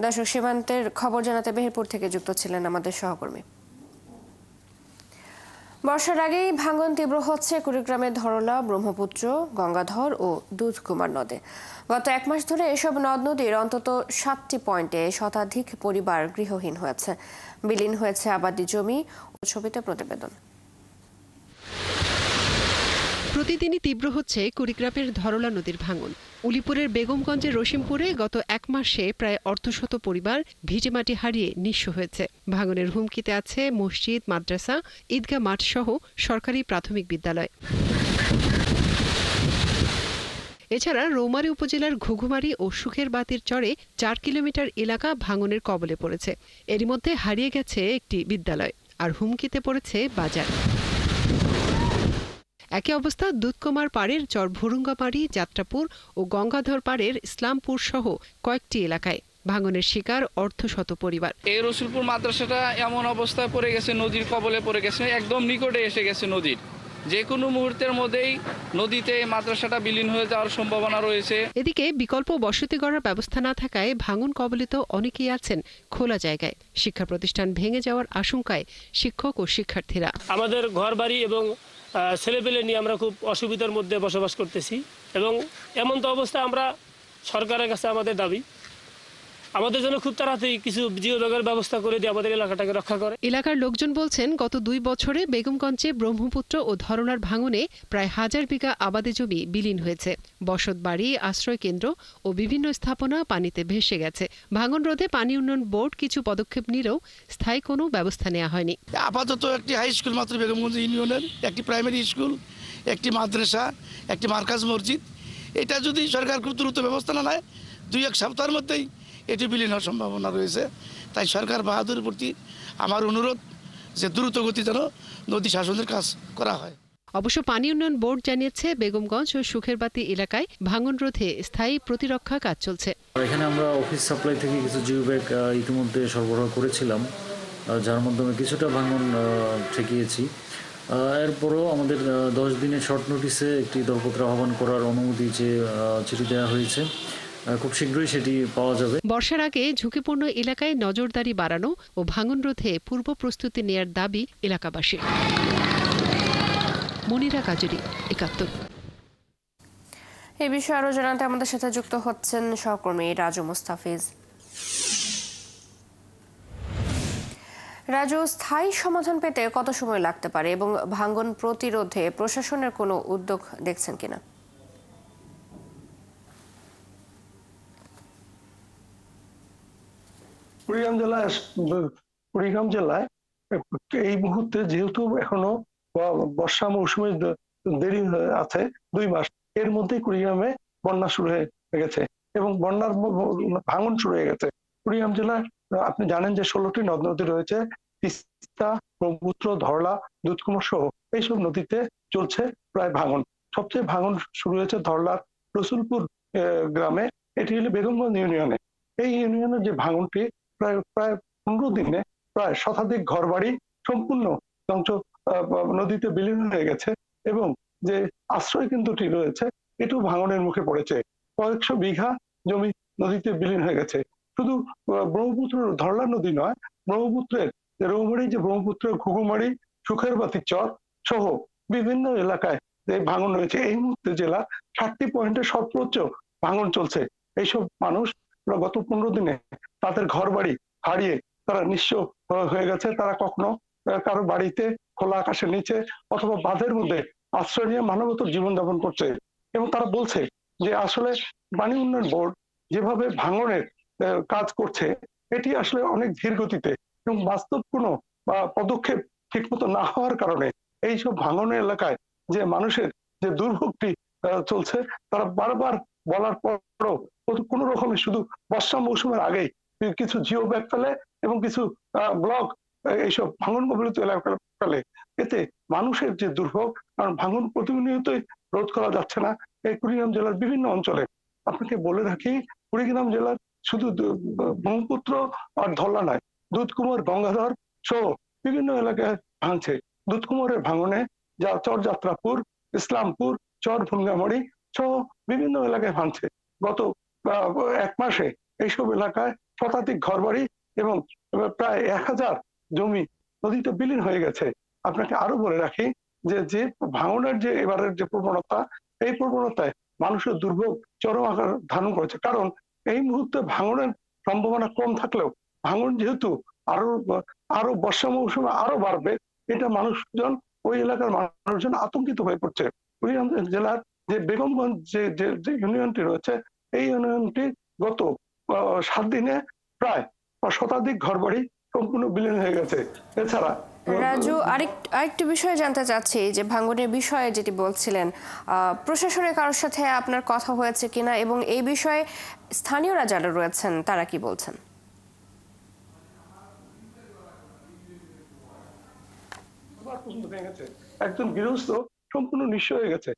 দর্শক, সীমান্তের খবর জানাতে মেহেরপুর থেকে যুক্ত ছিলেন আমাদের সহকর্মী। বর্ষার আগেই ভাঙন তীব্র হচ্ছে কুড়িগ্রামের ধরলা, ব্রহ্মপুত্র, গঙ্গাধর ও দুধকুমার নদে। গত এক মাস ধরে এসব নদ নদীর অন্তত 7টি পয়েন্টে শতাধিক পরিবার গৃহহীন হয়েছে, বিলীন হয়েছে আবাদি জমি। ছবিতে প্রতিবেদন। প্রতিদিনই তীব্র হচ্ছে কুড়িগ্রামের ধরলা নদীর ভাঙন। উলিপুরের বেগমগঞ্জের রসিমপুরে গত এক মাসে প্রায় অর্ধশত পরিবার ভিটেমাটি হারিয়ে নিঃস্ব হয়েছে। ভাঙনের হুমকিতে আছে মসজিদ, মাদ্রাসা, ঈদগাহ মাঠ সহ সরকারি প্রাথমিক বিদ্যালয়। এছাড়া রৌমারী উপজেলার ঘুঘুমারি ও সুখের বাতির চরে 4 কিলোমিটার এলাকা ভাঙনের কবলে পড়েছে। এরই মধ্যে হারিয়ে গেছে একটি বিদ্যালয়, আর হুমকিতে পড়েছে বাজার। একই অবস্থা দুধকুমার পাড়ের চর ভুরুঙ্গামারি, যাত্রাপুর ও গঙ্গাধর পাড়ের ইসলামপুর সহ কয়েকটি এলাকায় ভাঙনের শিকার অর্ধশত পরিবার। এই রসুলপুর মাদ্রাসাটা এমন অবস্থায় পড়ে গেছে, নদীর কবলে পড়ে গেছে, একদম নিকটে এসে গেছে নদীর। যে কোনো মুহূর্তের মধ্যেই নদীতে মাদ্রাসাটা বিলীন হয়ে যাওয়ার সম্ভাবনা রয়েছে। এদিকে বিকল্প বসতি গড়ার ব্যবস্থা না থাকায় ভাঙন কবলিত অনেকেই আছেন খোলা জায়গায়। শিক্ষা প্রতিষ্ঠান ভেঙে যাওয়ার আশঙ্কায় শিক্ষক ও শিক্ষার্থীরা। আমাদের ঘরবাড়ি এবং ছেলেপেলে নিয়ে আমরা খুব অসুবিধার মধ্যে বসবাস করতেছি, এবং এমন তো অবস্থা আমরা সরকারের কাছে আমাদের দাবি আমাদের জন্য খুব তাড়াতাড়ি কিছু জিওব্যাগের ব্যবস্থা করে দিয়ে আমাদের এলাকাটাকে রক্ষা করে। এলাকার লোকজন বলছেন, গত 2 বছরে বেগমগঞ্জে ব্রহ্মপুত্র ও ধরলার ভাঙনে প্রায় 1000 বিঘা আবাদি জমি বিলীন হয়েছে। বসতবাড়ি, আশ্রয় কেন্দ্র ও বিভিন্ন স্থাপনা পানিতে ভেসে গেছে। ভাঙন রোধে পানি উন্নয়ন বোর্ড কিছু পদক্ষেপ নিলেও স্থায়ী কোনো ব্যবস্থা নেওয়া হয়নি। আপাতত একটি হাই স্কুল মাত্র বেগমগঞ্জ ইউনিয়নের, একটি প্রাইমারি স্কুল, একটি মাদ্রাসা, একটি মার্কাজ মসজিদ, এটা যদি সরকার খুব দ্রুত ব্যবস্থা না নেয় 2-1 সপ্তাহের মধ্যেই এটি বিলীন হওয়ার সম্ভাবনা রয়েছে। তাই সরকার বাহাদুরের প্রতি আমার অনুরোধ যে দ্রুত গতি যেন নদী শাসনের কাজ করা হয়। অবশ্য পানি উন্নয়ন বোর্ড জানিয়েছে, বেগমগঞ্জ ও সুখেরবাতি এলাকায় ভাঙন রোধে স্থায়ী প্রতিরক্ষা কাজ চলছে। এখানে আমরা অফিস সাপ্লাই থেকে কিছু জিও ব্যাগ ইতিমধ্যে সরবরাহ করেছিলাম, যার মাধ্যমে কিছুটা ভাঙন ঠেকিয়েছি। এরপরও আমাদের 10 দিনের শর্ট নোটিসে একটি দরপত্র আহ্বান করার অনুমতি যে চিঠি দেওয়া হয়েছে, খুব শীঘ্রই সেটি পাওয়া যাবে। বর্ষার আগে ঝুঁকিপূর্ণ এলাকায় নজরদারি বাড়ানো ও ভাঙন রোধে পূর্ব প্রস্তুতি নেয়ার দাবি এলাকাবাসীর। মনিরা কাজুরি, ৭১। এই বিষয়ে আরো জানাতে আমাদের সাথে যুক্ত হচ্ছেন সহকর্মী রাজু মুস্তাফিজ। রাজু, স্থায়ী সমাধান পেতে কত সময় লাগতে পারে এবং ভাঙন প্রতিরোধে প্রশাসনের কোনো উদ্যোগ দেখছেন কিনা? কুড়িগ্রাম জেলায় এই মুহূর্তে যেহেতু এখনো বর্ষা মৌসুমে দেরি আছে 2 মাস, এর মধ্যেই কুড়িগ্রামে বন্যা শুরু হয়ে গেছে এবং বন্যার ভাঙন শুরু হয়ে গেছে। কুড়িগ্রাম জেলায় আপনি জানেন যে 16টি নদ নদী রয়েছে, তিস্তা, ব্রহ্মপুত্র, ধরলা, দুধকুমার সহ এইসব নদীতে চলছে প্রায় ভাঙন। সবচেয়ে ভাঙন শুরু হয়েছে ধরলার রসুলপুর গ্রামে, এটি হলো বেগমগঞ্জ ইউনিয়নে। এই ইউনিয়নের যে ভাঙনটি প্রায় 15 দিনে প্রায় শতাধিক ঘরবাড়ি সম্পূর্ণ ধ্বংস, নদীতে বিলীন হয়ে গেছে এবং যে আশ্রয় কেন্দ্রটি রয়েছে এটাও ভাঙনের মুখে পড়েছে। কয়েকশো বিঘা জমি নদীতে বিলীন হয়ে গেছে। শুধু ব্রহ্মপুত্র ধরলা নদী নয়, ব্রহ্মপুত্রের রৌমারী, যে ব্রহ্মপুত্রের ঘুঘুমারি, সুখের বাতি চর সহ বিভিন্ন এলাকায় যে ভাঙন হয়েছে। এই মুহূর্তে জেলা 60টি পয়েন্টে সর্বোচ্চ ভাঙন চলছে। এইসব মানুষ গত 15 দিনে তাদের ঘর বাড়ি হারিয়ে তারা নিঃস্ব হয়ে গেছে। তারা কখনো কারো বাড়িতে খোলা আকাশের নিচে অথবা বাঁধের মধ্যে আশ্রয় নিয়ে মানবতর জীবনযাপন করছে এবং তারা বলছে যে আসলে পানি উন্নয়ন বোর্ড যেভাবে ভাঙনের কাজ করছে এটি আসলে অনেক ধীর গতিতে এবং বাস্তব কোনো পদক্ষেপ ঠিকমতো না হওয়ার কারণে এইসব ভাঙনের এলাকায় যে মানুষের যে দুর্ভোগটি চলছে, তারা বারবার বলার পরও কোন রকমে শুধু বর্ষা মৌসুমের আগেই কিছু জিও ব্যাগ ফেলে এবং কিছু ব্লক এইসব ভাঙন কবলিত এলাকা ফেলে। এতে মানুষের যে দুর্ভোগ, কারণ ভাঙন প্রতিনিয়তই রোধ করা যাচ্ছে না এই কুড়িগ্রাম জেলার বিভিন্ন অঞ্চলে। আপনাকে বলে রাখি, কুড়িগ্রাম জেলার শুধু ব্রহ্মপুত্র আর ধরলা নয়, দুধকুমার, গঙ্গাধর সহ বিভিন্ন এলাকায় ভাঙছে। দুধকুমারের ভাঙনে চর যাত্রাপুর, ইসলামপুর, চর ভুঙ্গামারি সহ বিভিন্ন এলাকায় ভাঙছে। গত 1 মাসে এইসব এলাকায় শতাধিক ঘরবাড়ি এবং প্রায় 1000 জমি নদীতে বিলীন হয়ে গেছে। আপনাকে আরো বলে রাখি যে ভাঙনের যে এবারের যে প্রবণতা, এই প্রবণতায় মানুষের দুর্ভোগ চরম আকার ধারণ করেছে। কারণ এই মুহূর্তে ভাঙনের সম্ভাবনা কম থাকলেও ভাঙন যেহেতু আরো আরো বর্ষা মৌসুমে আরো বাড়বে, এটা মানুষজন, ওই এলাকার মানুষজন আতঙ্কিত হয়ে পড়ছে। কুড়িগ্রাম জেলার যে বেগমগঞ্জ যে ইউনিয়নটি রয়েছে, এই ইউনিয়নটি গত 7 দিনে প্রায় শতাধিক ঘরবাড়ি সম্পূর্ণ বিলীন হয়ে গেছে। এছাড়া রাজু, আরেকটি বিষয় জানতে চাচ্ছি যে ভাঙনের বিষয়ে যেটি বলছিলেন, প্রশাসনের কারোর সাথে আপনার কথা হয়েছে কিনা এবং এই বিষয়ে স্থানীয়রা যারা রয়েছেন তারা কি বলছেন? একজন গৃহস্থ সম্পূর্ণ নিঃস্ব হয়ে গেছে।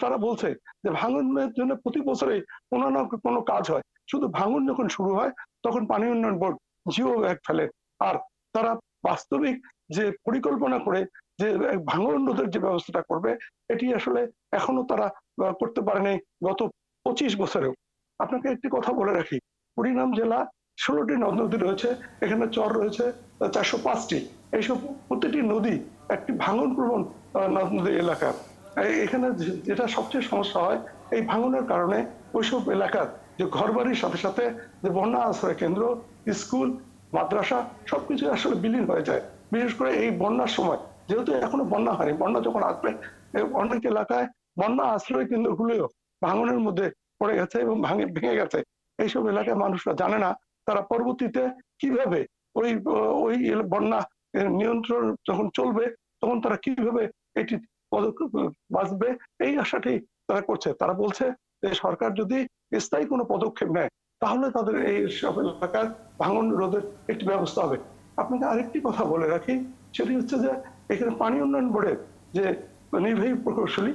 তারা বলছে যে ভাঙনের জন্য প্রতি বছরে কোনো না কোনো কাজ হয়, শুধু ভাঙন যখন শুরু হয় তখন পানি উন্নয়ন বোর্ড জিও ব্যাগ ফেলে। আর তারা বাস্তবিক যে পরিকল্পনা করে যে ভাঙন রোধের যে ব্যবস্থাটা করবে, এটি আসলে এখনো তারা করতে পারেনি গত 25 বছরেও। আপনাকে একটি কথা বলে রাখি, কুড়িগ্রাম জেলা 16টি নদ নদী রয়েছে, এখানে চর রয়েছে 405টি। এইসব প্রতিটি নদী একটি ভাঙন প্রবণ নদ নদী এলাকা। এখানে যেটা সবচেয়ে সমস্যা হয়, এই ভাঙনের কারণে ওইসব এলাকার যে ঘরবাড়ির সাথে সাথে যে বন্যা আশ্রয় কেন্দ্র, স্কুল, মাদ্রাসা সবকিছু আসলে বিলীন হয়ে যায়। বিশেষ করে এই বন্যার সময়, যেহেতু এখনো বন্যা হয়নি, বন্যা যখন আসবে অনেক এলাকায় বন্যা আশ্রয় কেন্দ্রগুলিও ভাঙনের মধ্যে পড়ে গেছে এবং ভেঙে গেছে। এইসব এলাকায় মানুষরা জানে না তারা পরবর্তীতে কিভাবে ওই ওই বন্যা নিয়ন্ত্রণ যখন চলবে তখন তারা কিভাবে এটি পদক্ষেপ বাঁচবে, এই আশাটি তারা করছে। তারা বলছে যে সরকার যদি স্থায়ী কোনো পদক্ষেপ নেয় তাহলে তাদের এই সব এলাকার ভাঙন রোধের একটি ব্যবস্থা হবে। আপনাকে আরেকটি কথা বলে রাখি, সেটি হচ্ছে যে এখানে পানি উন্নয়ন বোর্ডের যে নির্বাহী প্রকৌশলী,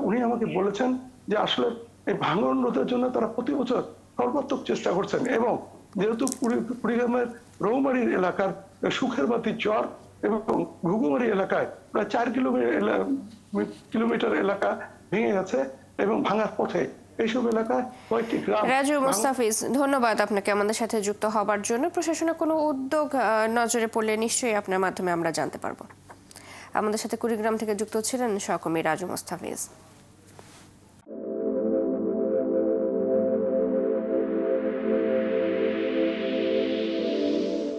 উনি আমাকে বলেছেন যে আসলে এই ভাঙন রোধের জন্য তারা প্রতি বছর সর্বাত্মক চেষ্টা করছেন এবং যেহেতু কুড়িগ্রামের রৌমারীর এলাকার সুখের বাতি চর এবং ঘুঘুমারি এলাকায় প্রায় 4 কিলোমিটার এলাকা ভেঙে গেছে এবং ভাঙার পথে, এইসব এলাকায় কয়েকটি গ্রাম। রাজু মোস্তাফিজ, ধন্যবাদ আপনাকে আমাদের সাথে যুক্ত হবার জন্য। প্রশাসনের কোনো উদ্যোগ নজরে পড়লে নিশ্চয়ই আপনার মাধ্যমে আমরা জানতে পারবো। আমাদের সাথে কুড়িগ্রাম থেকে যুক্ত ছিলেন সহকর্মী রাজু মোস্তাফিজ।